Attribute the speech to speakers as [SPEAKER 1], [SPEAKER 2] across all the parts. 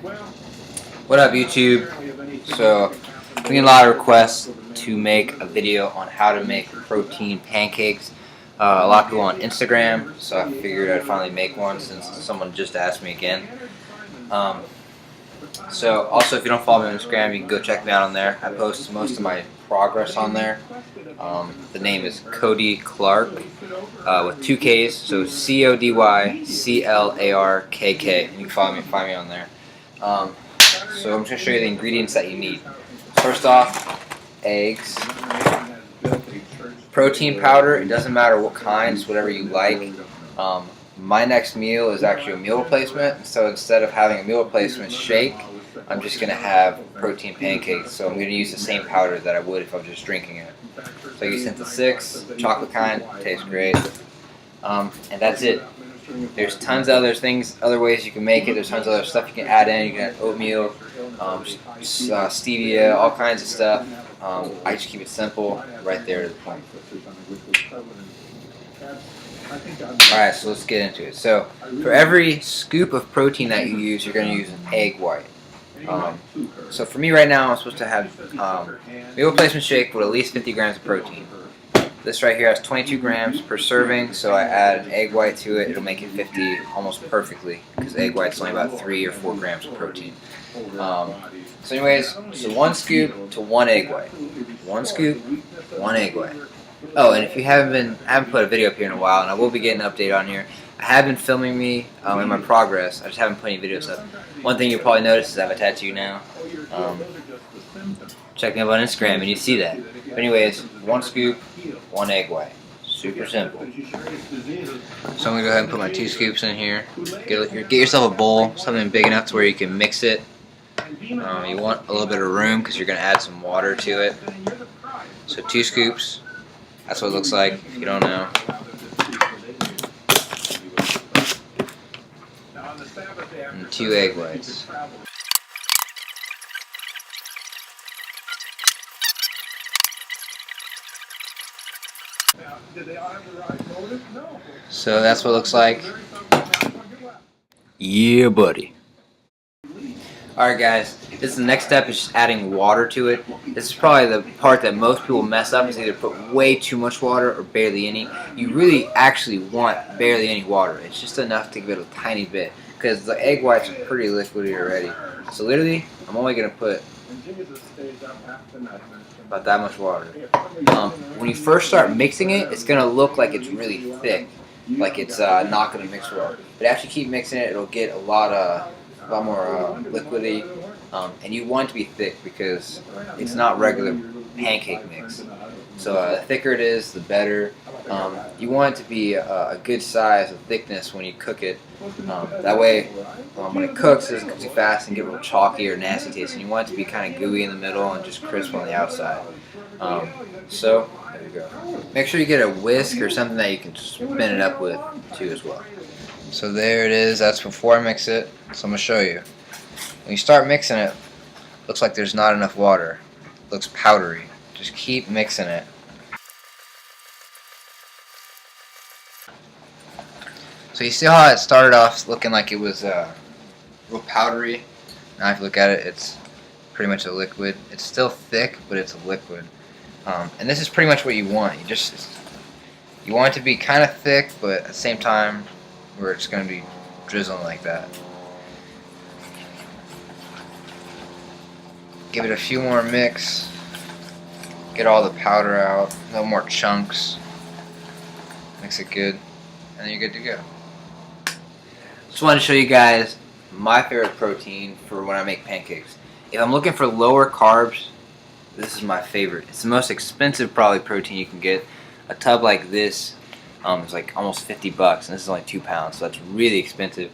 [SPEAKER 1] What up, YouTube? So, I'm getting a lot of requests to make a video on how to make protein pancakes. A lot of people on Instagram, so I figured I'd finally make one since someone just asked me again. So, also, if you don't follow me on Instagram, you can go check me out on there. I post most of my progress on there. The name is Cody Clark with 2 Ks, so CODYCLARKK. You can find me on there. So I'm just going to show you the ingredients that you need. First off, eggs, protein powder. It doesn't matter what kinds, whatever you like. My next meal is actually a meal replacement, so instead of having a meal replacement shake, I'm just going to have protein pancakes. So I'm going to use the same powder that I would if I was just drinking it. So I use Synthesis 6, chocolate kind, tastes great. And that's it. There's tons of other ways you can make it. There's tons of other stuff you can add in. You can add oatmeal, stevia, all kinds of stuff. I just keep it simple, right there to the point. Alright, so let's get into it. So for every scoop of protein that you use, you're going to use an egg white. So for me right now, I'm supposed to have meal replacement shake with at least 50 grams of protein. This right here has 22 grams per serving, so I add an egg white to it. It'll make it 50 almost perfectly, because egg white's only about 3 or 4 grams of protein. So anyways, so 1 scoop to 1 egg white. 1 scoop, 1 egg white. Oh, and if you I haven't put a video up here in a while, and I will be getting an update on here. I have been filming me in my progress. I just haven't put any videos up. One thing you'll probably notice is I have a tattoo now. Check me out on Instagram and you see that. But anyways, 1 scoop, 1 egg white. Super simple. So I'm going to go ahead and put my 2 scoops in here. Get yourself a bowl, something big enough to where you can mix it. You want a little bit of room because you're going to add some water to it. So 2 scoops. That's what it looks like if you don't know. And 2 egg whites. So that's what it looks like. Yeah, buddy. Alright guys, the next step is just adding water to it. This is probably the part that most people mess up, is either put way too much water or barely any. You really actually want barely any water. It's just enough to give it a tiny bit, because the egg whites are pretty liquidy already. So literally, I'm only going to put about that much water. When you first start mixing it, it's going to look like it's really thick, like it's not going to mix well. But after you keep mixing it, it'll get a lot more liquidy, and you want it to be thick because it's not regular pancake mix. So the thicker it is, the better. You want it to be a good size of thickness when you cook it. That way, when it cooks, it doesn't cook too fast and get real chalky or nasty tasting. You want it to be kind of gooey in the middle and just crisp on the outside. So there you go. Make sure you get a whisk or something that you can spin it up with too as well. So there it is. That's before I mix it. So I'm going to show you. When you start mixing it, looks like there's not enough water. It looks powdery. Just keep mixing it. So you see how it started off looking like it was real powdery? Now if you look at it, it's pretty much a liquid. It's still thick, but it's a liquid. And this is pretty much what you want. You want it to be kind of thick, but at the same time where it's going to be drizzling like that. Give it a few more mix. Get all the powder out. No more chunks. Mix it good. And then you're good to go. Just wanted to show you guys my favorite protein for when I make pancakes. If I'm looking for lower carbs, this is my favorite. It's the most expensive probably protein you can get. A tub like this is like almost 50 bucks, and this is only 2 pounds, so that's really expensive.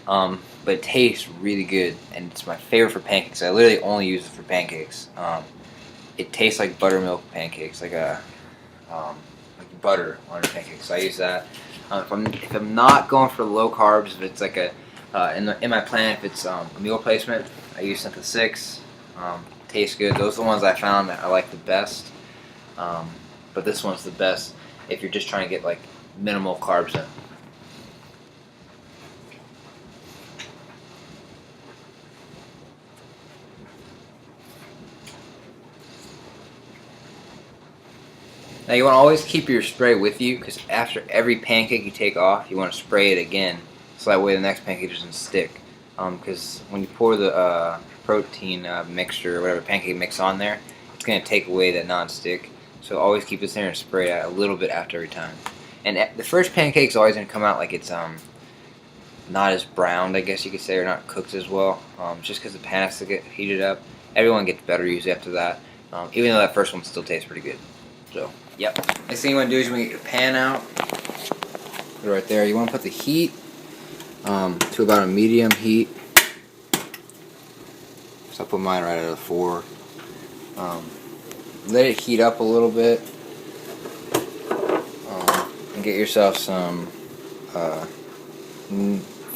[SPEAKER 1] But it tastes really good, and it's my favorite for pancakes. I literally only use it for pancakes. It tastes like buttermilk pancakes, like butter on pancakes. So I use that. If I'm not going for low carbs, if it's like in my plan, if it's a meal replacement, I use Synthesis 6. Tastes good. Those are the ones I found that I like the best. But this one's the best if you're just trying to get like minimal carbs in. Now you want to always keep your spray with you, because after every pancake you take off, you want to spray it again, so that way the next pancake doesn't stick. Because when you pour the protein mixture or whatever pancake mix on there, it's going to take away that non-stick. So always keep this there and spray it a little bit after every time. And the first pancake's always going to come out like it's not as browned, I guess you could say, or not cooked as well, just because the pan has to get heated up. Everyone gets better usually after that, even though that first one still tastes pretty good. So, yep. Next thing you want to do is you want to get your pan out. Put it right there. You want to put the heat to about a medium heat. So I put mine right at a 4. Let it heat up a little bit. And get yourself some,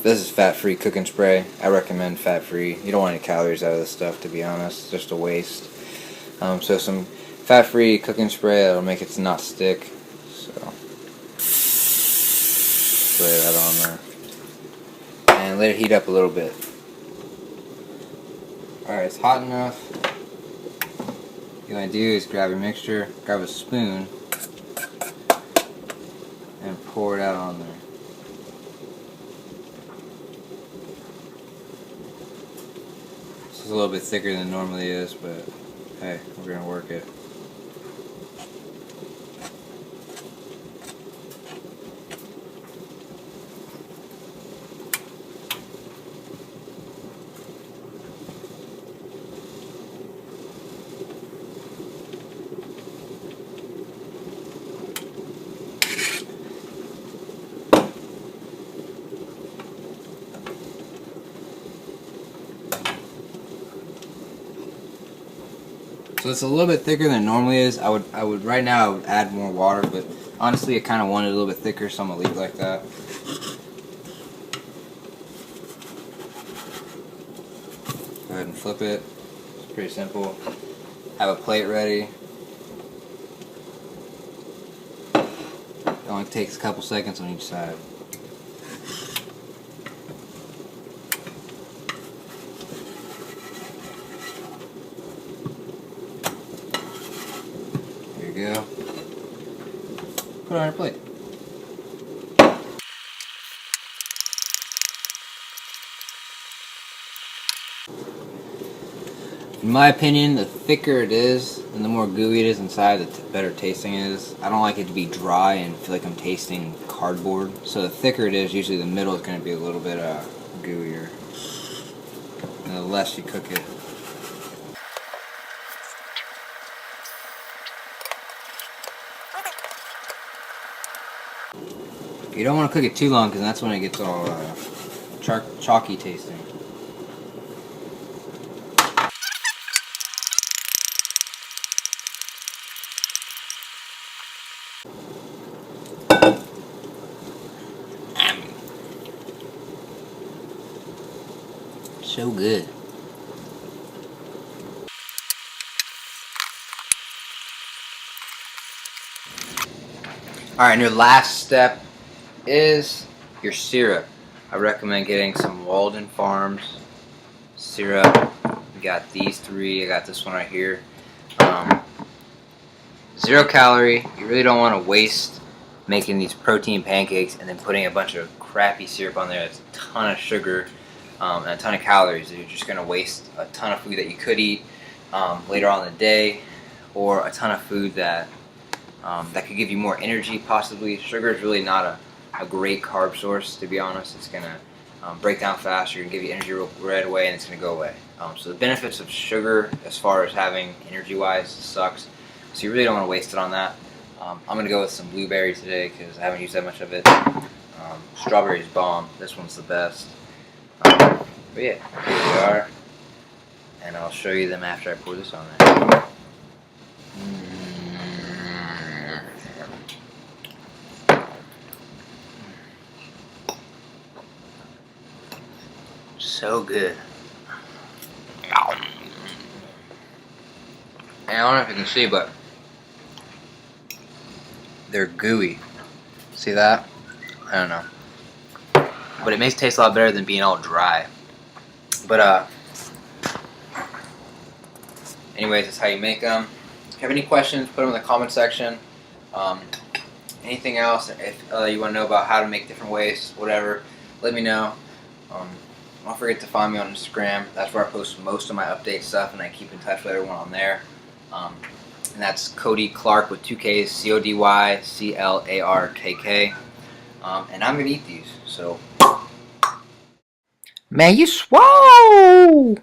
[SPEAKER 1] this is fat-free cooking spray. I recommend fat-free. You don't want any calories out of this stuff, to be honest. It's just a waste. So some fat-free cooking spray that'll make it not stick. So spray that on there. And let it heat up a little bit. Alright, it's hot enough. What you want to do is grab your mixture, grab a spoon, and pour it out on there. This is a little bit thicker than it normally is, but hey, we're going to work it. So it's a little bit thicker than it normally is. I would right now I would add more water, but honestly I kind of want it a little bit thicker, so I'm gonna leave it like that. Go ahead and flip it. It's pretty simple. Have a plate ready. It only takes a couple seconds on each side. Go. Put it on your plate. In my opinion, the thicker it is and the more gooey it is inside, the better tasting it is. I don't like it to be dry and feel like I'm tasting cardboard. So the thicker it is, usually the middle is going to be a little bit gooier. And the less you cook it. You don't want to cook it too long, because that's when it gets all chalky tasting. So good. Alright, and your last step is your syrup. I recommend getting some Walden Farms syrup. We got these 3. I got this one right here. 0 calorie. You really don't want to waste making these protein pancakes and then putting a bunch of crappy syrup on there. It's a ton of sugar and a ton of calories. You're just going to waste a ton of food that you could eat later on in the day, or a ton of food that that could give you more energy possibly. Sugar is really not a great carb source, to be honest. It's going to break down fast. You're going to give you energy right away, and it's going to go away. So the benefits of sugar as far as having energy-wise sucks. So you really don't want to waste it on that. I'm going to go with some blueberry today because I haven't used that much of it. Strawberry's bomb. This one's the best. But yeah, here we are. And I'll show you them after I pour this on there. So good. And I don't know if you can see, but they're gooey. See that? I don't know. But it makes it taste a lot better than being all dry. But anyways, that's how you make them. If you have any questions, put them in the comment section. Anything else, if you want to know about how to make different ways, whatever, let me know. Don't forget to find me on Instagram. That's where I post most of my update stuff, and I keep in touch with everyone on there. And that's Cody Clark with 2Ks, CODYCLARKK. And I'm gonna eat these. So, man, you swole.